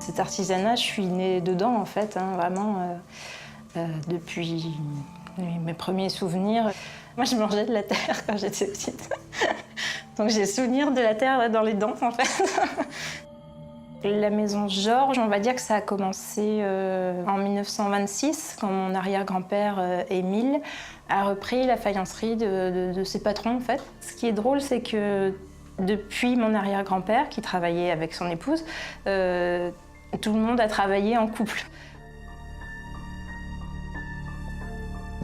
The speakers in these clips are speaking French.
Cet artisanat, je suis née dedans en fait, hein, vraiment, depuis mes premiers souvenirs. Moi, je mangeais de la terre quand j'étais petite. Donc j'ai souvenir de la terre dans les dents en fait. La maison Georges, on va dire que ça a commencé en 1926, quand mon arrière-grand-père Émile a repris la faïencerie de ses patrons en fait. Ce qui est drôle, c'est que depuis mon arrière-grand-père, qui travaillait avec son épouse, tout le monde a travaillé en couple.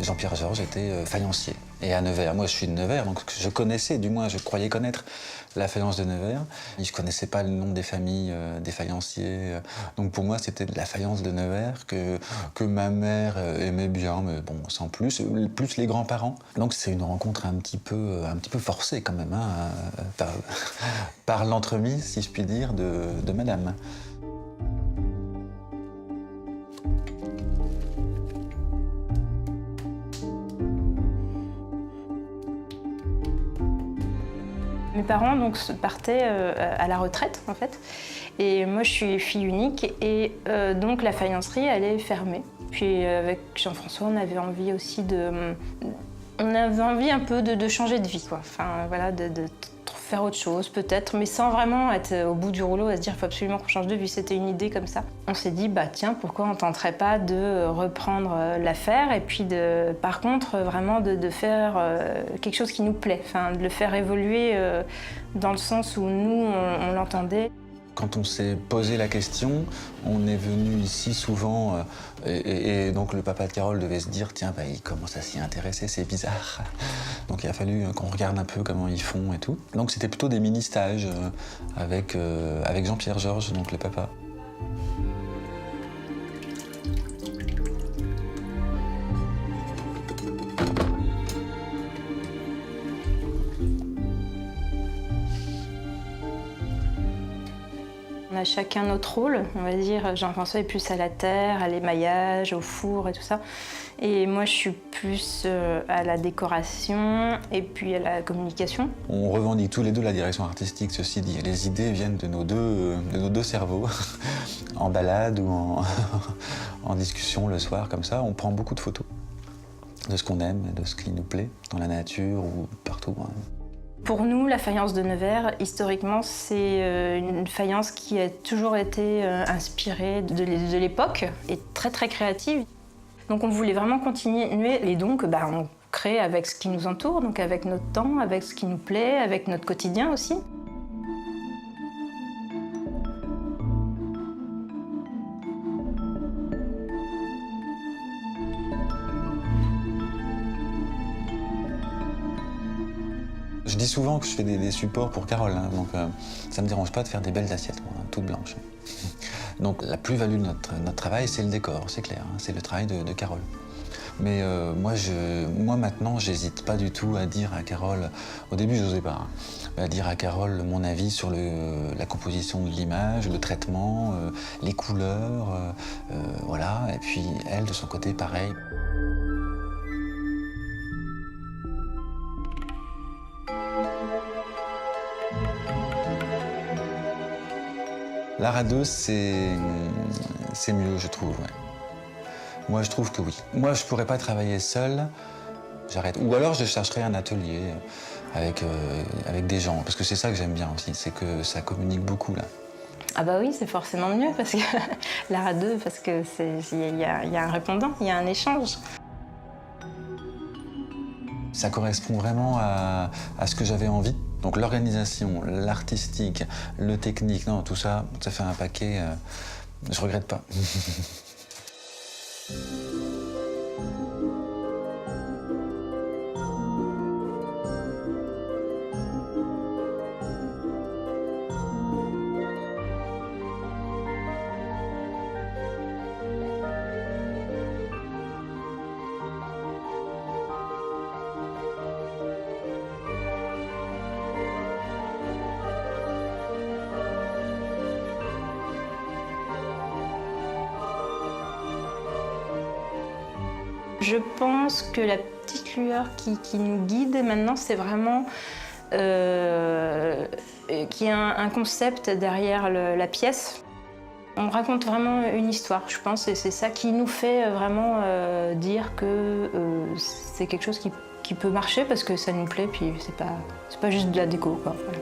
Jean-Pierre Georges était faïencier. Et à Nevers, moi je suis de Nevers, donc je connaissais, du moins je croyais connaître la faïence de Nevers. Je ne connaissais pas le nom des familles des faïenciers. Donc pour moi c'était de la faïence de Nevers que ma mère aimait bien, mais bon, sans plus les grands-parents. Donc c'est une rencontre un petit peu forcée quand même, hein, par l'entremise, si je puis dire, de madame. Mes parents donc, partaient à la retraite en fait, et moi je suis fille unique et donc la faïencerie allait fermer. Puis avec Jean-François on avait envie aussi un peu de changer de vie quoi. Enfin voilà, de faire autre chose peut-être, mais sans vraiment être au bout du rouleau à se dire il faut absolument qu'on change de vie. C'était une idée comme ça. On s'est dit bah tiens, pourquoi on tenterait pas de reprendre l'affaire et puis par contre vraiment de faire quelque chose qui nous plaît, enfin de le faire évoluer dans le sens où nous on l'entendait. Quand on s'est posé la question, on est venu ici souvent et donc le papa de Carole devait se dire tiens, bah, il commence à s'y intéresser, c'est bizarre. Donc il a fallu qu'on regarde un peu comment ils font et tout. Donc c'était plutôt des mini-stages avec Jean-Pierre Georges, donc le papa. On a chacun notre rôle, on va dire. Jean-François est plus à la terre, à l'émaillage, au four et tout ça. Et moi, je suis plus à la décoration et puis à la communication. On revendique tous les deux la direction artistique, ceci dit. Les idées viennent de nos deux cerveaux, en balade ou en discussion le soir, comme ça. On prend beaucoup de photos de ce qu'on aime, de ce qui nous plaît, dans la nature ou partout. Pour nous, la faïence de Nevers, historiquement, c'est une faïence qui a toujours été inspirée de l'époque et très très créative. Donc on voulait vraiment continuer et donc on crée avec ce qui nous entoure, donc avec notre temps, avec ce qui nous plaît, avec notre quotidien aussi. Je dis souvent que je fais des supports pour Carole, hein, donc ça ne me dérange pas de faire des belles assiettes, moi, toutes blanches. Donc la plus-value de notre travail, c'est le décor, c'est clair, hein, c'est le travail de Carole. Mais moi maintenant, j'hésite pas du tout à dire à Carole, au début je n'osais pas, hein, à dire à Carole mon avis sur la composition de l'image, le traitement, les couleurs, voilà, et puis elle de son côté pareil. L'art à deux, c'est mieux, je trouve. Ouais. Moi, je trouve que oui. Moi, je pourrais pas travailler seul, j'arrête. Ou alors, je chercherai un atelier avec des gens, parce que c'est ça que j'aime bien aussi, c'est que ça communique beaucoup, là. Ah bah oui, c'est forcément mieux, parce que l'art à deux, parce que y a un répondant, il y a un échange. Ça correspond vraiment à ce que j'avais envie. Donc l'organisation, l'artistique, le technique, non, tout ça, ça fait un paquet, je regrette pas. Je pense que la petite lueur qui nous guide maintenant, c'est vraiment qu'il y a un concept derrière la pièce. On raconte vraiment une histoire, je pense, et c'est ça qui nous fait vraiment dire que c'est quelque chose qui peut marcher parce que ça nous plaît, puis c'est pas juste de la déco, quoi. Voilà.